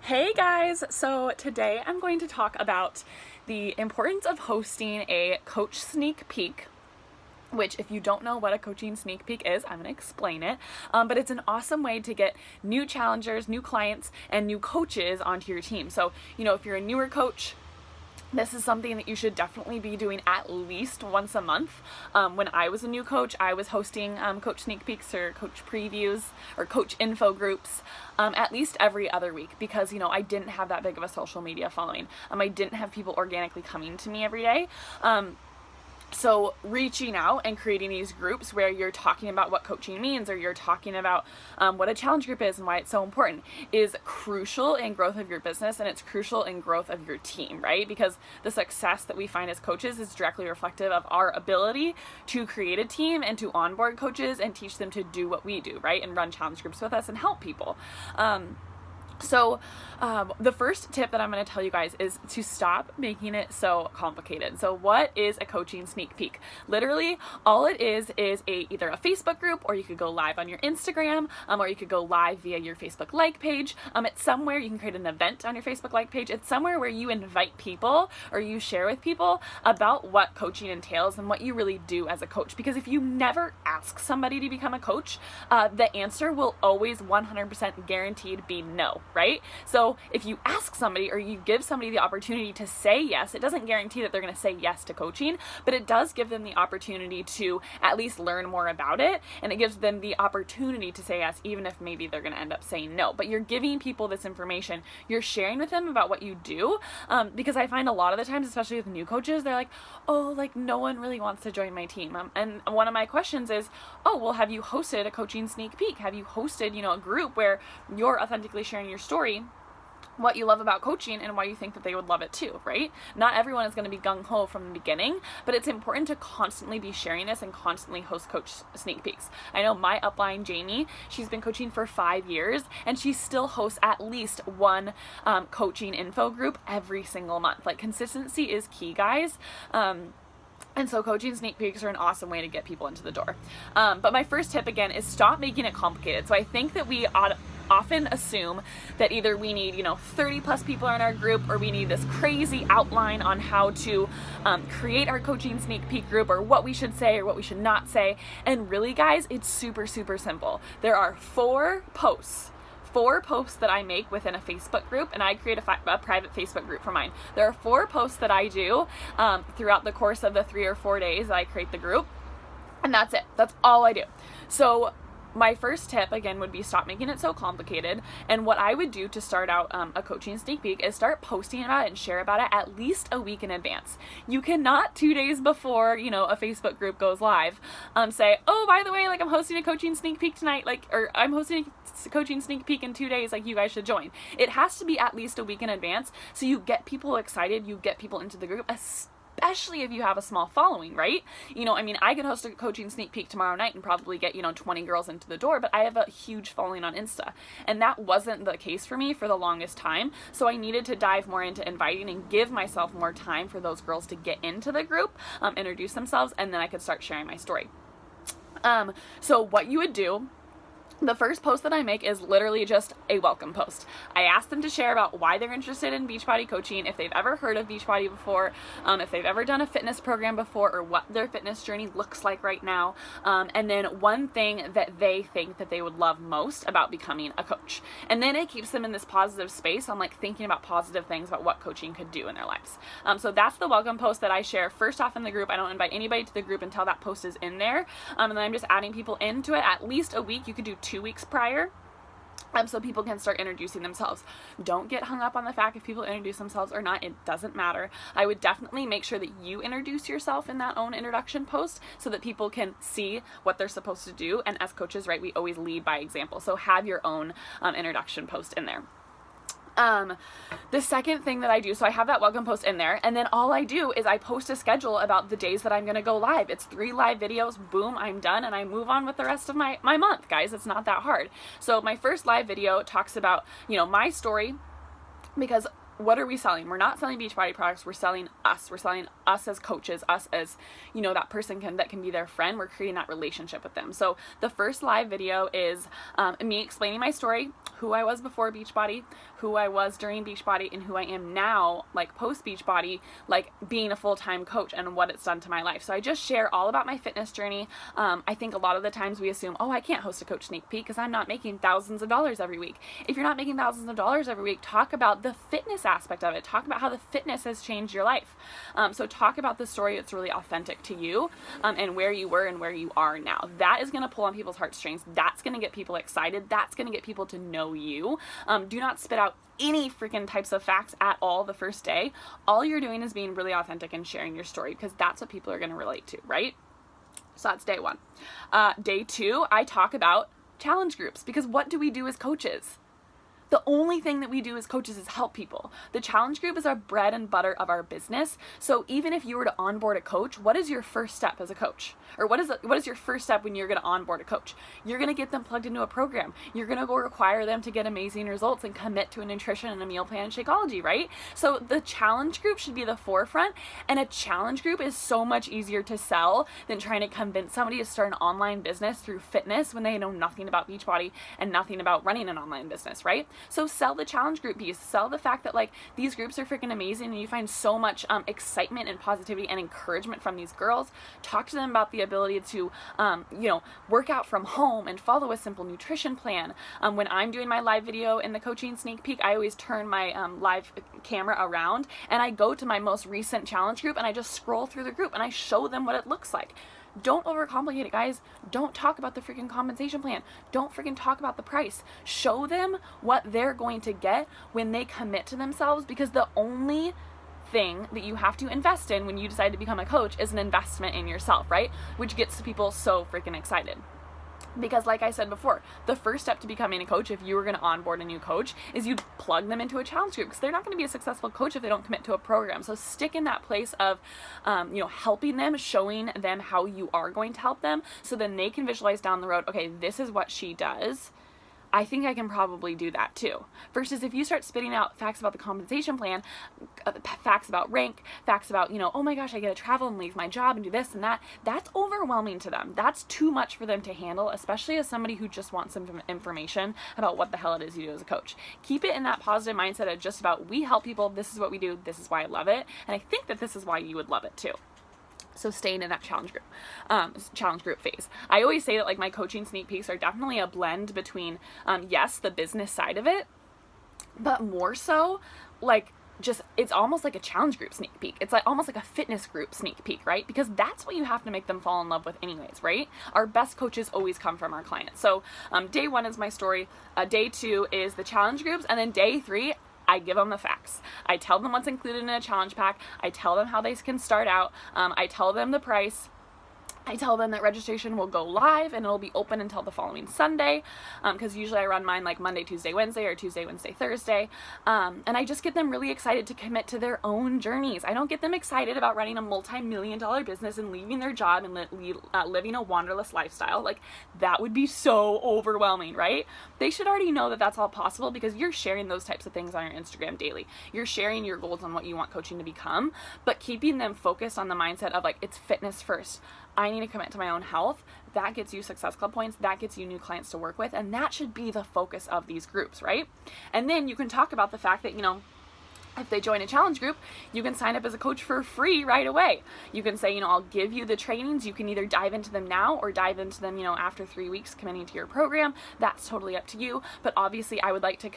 Hey guys, so today I'm going to talk about the importance of hosting a coach sneak peek, which if you don't know what a coaching sneak peek is, I'm going to explain it, but it's an awesome way to get new challengers, new clients, and new coaches onto your team. So, if you're a newer coach, this is something that you should definitely be doing at least once a month. When I was a new coach, I was hosting coach sneak peeks or coach previews or coach info groups at least every other week because, I didn't have that big of a social media following. I didn't have people organically coming to me every day. So reaching out and creating these groups where you're talking about what coaching means or you're talking about what a challenge group is and why it's so important is crucial in growth of your business, and it's crucial in growth of your team, right? Because the success that we find as coaches is directly reflective of our ability to create a team and to onboard coaches and teach them to do what we do, right? And run challenge groups with us and help people. So the first tip that I'm going to tell you guys is to stop making it so complicated. So what is a coaching sneak peek? Literally, all it is either a Facebook group, or you could go live on your Instagram, or you could go live via your Facebook like page. It's somewhere you can create an event on your Facebook like page. It's somewhere where you invite people or you share with people about what coaching entails and what you really do as a coach. Because if you never ask somebody to become a coach, the answer will always 100% guaranteed be no. Right? So if you ask somebody or you give somebody the opportunity to say yes, it doesn't guarantee that they're going to say yes to coaching, but it does give them the opportunity to at least learn more about it. And it gives them the opportunity to say yes, even if maybe they're going to end up saying no. But you're giving people this information. You're sharing with them about what you do. Because I find a lot of the times, especially with new coaches, they're like, oh, like no one really wants to join my team. And one of my questions is, oh, well, have you hosted a coaching sneak peek? Have you hosted, a group where you're authentically sharing your story, what you love about coaching, and why you think that they would love it too, right? Not everyone is going to be gung-ho from the beginning, but it's important to constantly be sharing this and constantly host coach sneak peeks. I know my upline, Jamie, she's been coaching for 5 years, and she still hosts at least one coaching info group every single month. Like, consistency is key, guys. And so coaching sneak peeks are an awesome way to get people into the door. But my first tip, again, is stop making it complicated. So I think that we often assume that either we need 30 plus people in our group, or we need this crazy outline on how to create our coaching sneak peek group, or what we should say or what we should not say. And really, guys, it's super simple. There are four posts that I make within a Facebook group, and I create a private Facebook group for mine. There are 4 posts that I do throughout the course of the 3 or 4 days that I create the group, and that's it. That's all I do. So my first tip, again, would be stop making it so complicated. And what I would do to start out a coaching sneak peek is start posting about it and share about it at least a week in advance. You cannot 2 days before, a Facebook group goes live, say, oh, by the way, like, I'm hosting a coaching sneak peek tonight, or I'm hosting a coaching sneak peek in 2 days, like, you guys should join. It has to be at least a week in advance, so you get people excited, you get people into the group, especially if you have a small following, right? I could host a coaching sneak peek tomorrow night and probably get, 20 girls into the door, but I have a huge following on Insta. And that wasn't the case for me for the longest time. So I needed to dive more into inviting and give myself more time for those girls to get into the group, introduce themselves, and then I could start sharing my story. So what you would do, the first post that I make is literally just a welcome post. I ask them to share about why they're interested in Beachbody coaching, if they've ever heard of Beachbody before, if they've ever done a fitness program before, or what their fitness journey looks like right now, and then one thing that they think that they would love most about becoming a coach. And then it keeps them in this positive space on, like, thinking about positive things about what coaching could do in their lives. So that's the welcome post that I share first off in the group. I don't invite anybody to the group until that post is in there. And then I'm just adding people into it at least a week. You could do 2 weeks prior, so people can start introducing themselves. Don't get hung up on the fact if people introduce themselves or not. It doesn't matter. I would definitely make sure that you introduce yourself in that own introduction post so that people can see what they're supposed to do. And as coaches, right, we always lead by example. So have your own introduction post in there. The second thing that I do, so I have that welcome post in there, and then all I do is I post a schedule about the days that I'm going to go live. It's 3 live videos, boom, I'm done, and I move on with the rest of my month, guys. It's not that hard. So my first live video talks about, my story, because what are we selling? We're not selling Beachbody products. We're selling us. We're selling us as coaches, us as, you know, that person that can be their friend. We're creating that relationship with them. So the first live video is me explaining my story, who I was before Beachbody, who I was during Beachbody, and who I am now, like post Beachbody, like being a full-time coach and what it's done to my life. So I just share all about my fitness journey. I think a lot of the times we assume, oh, I can't host a coach sneak peek because I'm not making thousands of dollars every week. If you're not making thousands of dollars every week, talk about the fitness aspect of it. Talk about how the fitness has changed your life. So talk about the story that's really authentic to you, and where you were and where you are now. That is going to pull on people's heartstrings. That's going to get people excited. That's going to get people to know you. Do not spit out any freaking types of facts at all the first day. All you're doing is being really authentic and sharing your story, because that's what people are going to relate to, right? So that's day one. Day two, I talk about challenge groups, because what do we do as coaches? The only thing that we do as coaches is help people. The challenge group is our bread and butter of our business. So even if you were to onboard a coach, what is your first step as a coach? Or what is your first step when you're going to onboard a coach? You're going to get them plugged into a program. You're going to go require them to get amazing results and commit to a nutrition and a meal plan and Shakeology, right? So the challenge group should be the forefront, and a challenge group is so much easier to sell than trying to convince somebody to start an online business through fitness when they know nothing about Beachbody and nothing about running an online business, right? So sell the challenge group piece. Sell the fact that like these groups are freaking amazing and you find so much excitement and positivity and encouragement from these girls. Talk to them about the ability to, you know, work out from home and follow a simple nutrition plan. When I'm doing my live video in the coaching sneak peek, I always turn my live camera around and I go to my most recent challenge group and I just scroll through the group and I show them what it looks like. Don't overcomplicate it, guys. Don't talk about the freaking compensation plan. Don't freaking talk about the price. Show them what they're going to get when they commit to themselves, because the only thing that you have to invest in when you decide to become a coach is an investment in yourself, right? Which gets people so freaking excited. Because like I said before, the first step to becoming a coach, if you were going to onboard a new coach, is you plug them into a challenge group, because they're not going to be a successful coach if they don't commit to a program. So stick in that place of, you know, helping them, showing them how you are going to help them, so then they can visualize down the road, okay, this is what she does. I think I can probably do that too. Versus if you start spitting out facts about the compensation plan, facts about rank, facts about, you know, oh my gosh, I get to travel and leave my job and do this and that, that's overwhelming to them. That's too much for them to handle, especially as somebody who just wants some information about what the hell it is you do as a coach. Keep it in that positive mindset of just about, we help people, this is what we do, this is why I love it, and I think that this is why you would love it too. So staying in that challenge group phase. I always say that like my coaching sneak peeks are definitely a blend between, yes, the business side of it, but more so like just, it's almost like a challenge group sneak peek. It's like almost like a fitness group sneak peek, right? Because that's what you have to make them fall in love with anyways, right? Our best coaches always come from our clients. So day one is my story. Day two is the challenge groups. And then day three, I give them the facts. I tell them what's included in a challenge pack. I tell them how they can start out. I tell them the price. I tell them that registration will go live and it'll be open until the following Sunday, because usually I run mine like Monday, Tuesday, Wednesday, or Tuesday, Wednesday, Thursday. And I just get them really excited to commit to their own journeys. I don't get them excited about running a multi-million-dollar business and leaving their job and living a wanderlust lifestyle. Like, that would be so overwhelming, right? They should already know that that's all possible, because you're sharing those types of things on your Instagram daily. You're sharing your goals on what you want coaching to become, but keeping them focused on the mindset of like, it's fitness first. I need to commit to my own health. That gets you Success Club points. That gets you new clients to work with. And that should be the focus of these groups, right? And then you can talk about the fact that, you know, if they join a challenge group, you can sign up as a coach for free right away. You can say, you know, I'll give you the trainings. You can either dive into them now or dive into them, you know, after 3 weeks committing to your program. That's totally up to you. But obviously, I would like to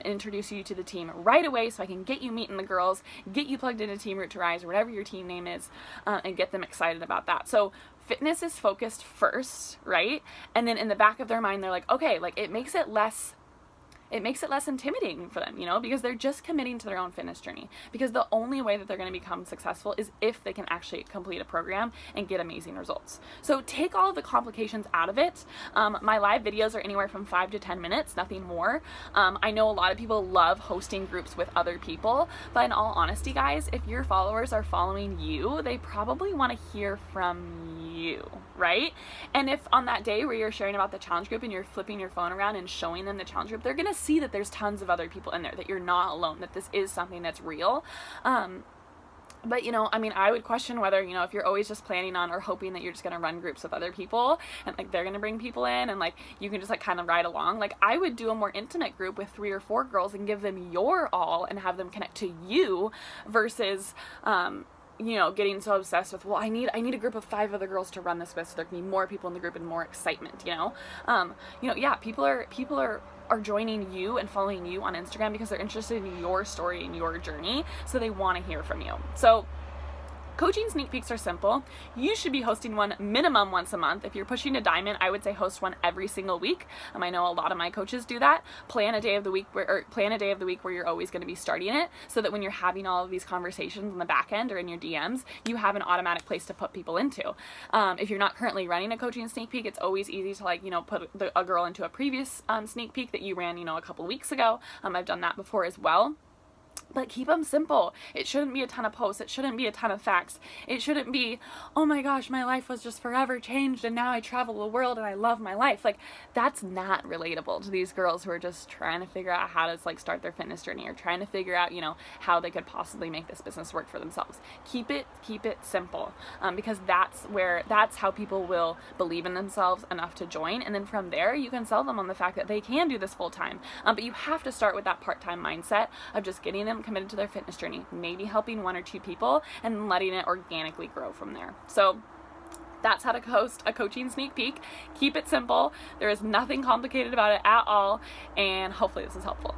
introduce you to the team right away so I can get you meeting the girls, get you plugged into Team Root to Rise or whatever your team name is, and get them excited about that. So fitness is focused first, right? And then in the back of their mind, they're like, okay, like it makes it less intimidating for them, you know, because they're just committing to their own fitness journey. Because the only way that they're going to become successful is if they can actually complete a program and get amazing results. So take all of the complications out of it. My live videos are anywhere from 5 to 10 minutes, nothing more. I know a lot of people love hosting groups with other people, but in all honesty, guys, if your followers are following you, they probably want to hear from you. right? And if on that day where you're sharing about the challenge group and you're flipping your phone around and showing them the challenge group, they're going to see that there's tons of other people in there, that you're not alone, that this is something that's real. But, you know, I mean, I would question whether, you know, if you're always just planning on or hoping that you're just going to run groups with other people and, like, they're going to bring people in and, like, you can just, like, kind of ride along. Like, I would do a more intimate group with 3 or 4 girls and give them your all and have them connect to you versus, you know, getting so obsessed with, well, I need a group of 5 other girls to run this with, so there can be more people in the group and more excitement, you know? Yeah, people are joining you and following you on Instagram because they're interested in your story and your journey, so they want to hear from you. So coaching sneak peeks are simple. You should be hosting one minimum once a month. If you're pushing to diamond, I would say host one every single week. I know a lot of my coaches do that. Plan a day of the week where you're always going to be starting it, so that when you're having all of these conversations in the back end or in your DMs, you have an automatic place to put people into. If you're not currently running a coaching sneak peek, it's always easy to, like, you know, put a girl into a previous sneak peek that you ran, you know, a couple weeks ago. I've done that before as well. But keep them simple. It shouldn't be a ton of posts. It shouldn't be a ton of facts. It shouldn't be, oh my gosh, my life was just forever changed and now I travel the world and I love my life. Like, that's not relatable to these girls who are just trying to figure out how to, like, start their fitness journey or trying to figure out, you know, how they could possibly make this business work for themselves. Keep it simple, because that's how people will believe in themselves enough to join. And then from there, you can sell them on the fact that they can do this full time. But you have to start with that part-time mindset of just getting them committed to their fitness journey, maybe helping 1 or 2 people and letting it organically grow from there. So that's how to host a coaching sneak peek. Keep it simple. There is nothing complicated about it at all, and hopefully this is helpful.